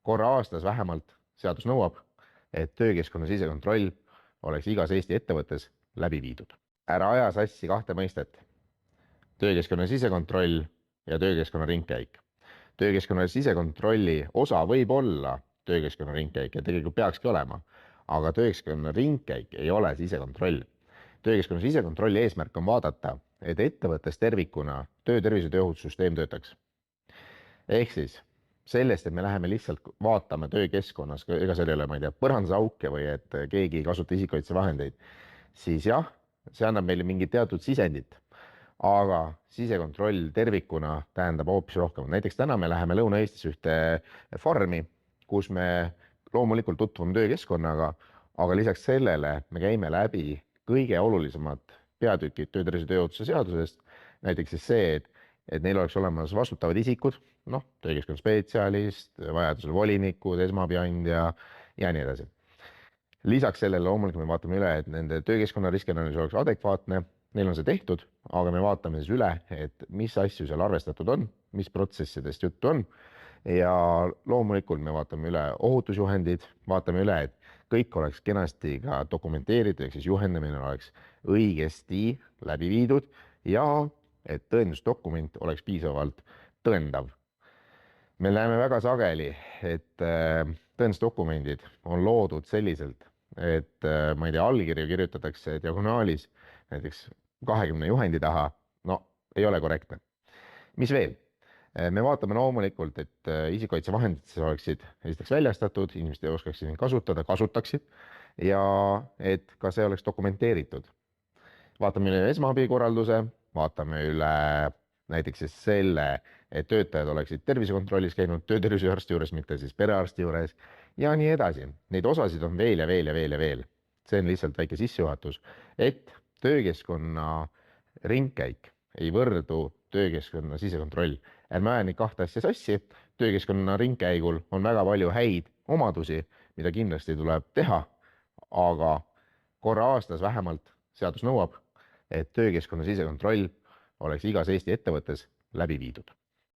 korra aastas vähemalt seadus nõuab, et töökeskkonna sisekontroll oleks igas Eesti ettevõttes läbi viidud. Ära aja sassi kahte mõistet. Töökeskkonna sisekontroll ja töökeskkonna ringkäik. Töökeskkonna sisekontrolli osa võib olla töökeskkonna ringkäik ja tegelikult peakski olema, aga töökeskkonna ringkäik ei ole sisekontroll. Töökeskkonna sisekontrolli eesmärk on vaadata, et ettevõttes tervikuna töötervise ja tööohutussüsteem töötaks. Ehk siis sellest, et me läheme lihtsalt vaatame töökeskkonnas, ega seal ei ole, ma ei tea, põrandasauke või et keegi ei kasuta isikukaitsevahendeid, siis jah, see annab meile mingit teatud sisendit, aga sisekontroll tervikuna tähendab hoopis rohkem. Näiteks täna me läheme Lõuna-Eestis ühte farmi, kus me loomulikult tutvume töökeskkonnaga, aga lisaks sellele me käime läbi kõige olulisemad peatükid töötervise ja tööohutuse seadusest, näiteks siis see, et neil oleks olemas vastutavad isikud, töökeskkonna spetsialist, vajadusel volinikud, esmaabiandja ja nii edasi. Lisaks sellele loomulikult me vaatame üle, et nende töökeskkonna riskianalüüs oleks adekvaatne, neil on see tehtud, aga me vaatame siis üle, et mis asju seal arvestatud on, mis protsessidest juttu on ja loomulikult me vaatame üle ohutusjuhendid, vaatame üle, et kõik oleks kenasti ka dokumenteeritud, ehk siis juhendamine oleks õigesti läbi viidud ja et tõendusdokument oleks piisavalt tõendav. Me näeme väga sageli, et tõendusdokumendid on loodud selliselt, et ma ei tea, allkirju kirjutatakse diagonaalis näiteks 20 juhendi taha, ei ole korrektne. Mis veel? Me vaatame loomulikult, et isikukaitsevahendid oleksid esiteks väljastatud, inimesed oskaksid neid kasutada, kasutaksid ja et ka see oleks dokumenteeritud. Vaatame üle esmaabikorralduse, vaatame üle näiteks siis selle, et töötajad oleksid tervisekontrollis käinud töötervishoiuarsti juures, mitte siis perearsti juures ja nii edasi. Neid osasid on veel ja veel ja veel ja veel. See on lihtsalt väike sissejuhatus, et töökeskkonna ringkäik ei võrdu töökeskkonna sisekontroll. Ärme aja neid kahte asja sassi, töökeskkonna ringkäigul on väga palju häid omadusi, mida kindlasti tuleb teha, aga korra aastas vähemalt seadus nõuab, et töökeskkonna sisekontroll oleks igas Eesti ettevõttes läbi viidud.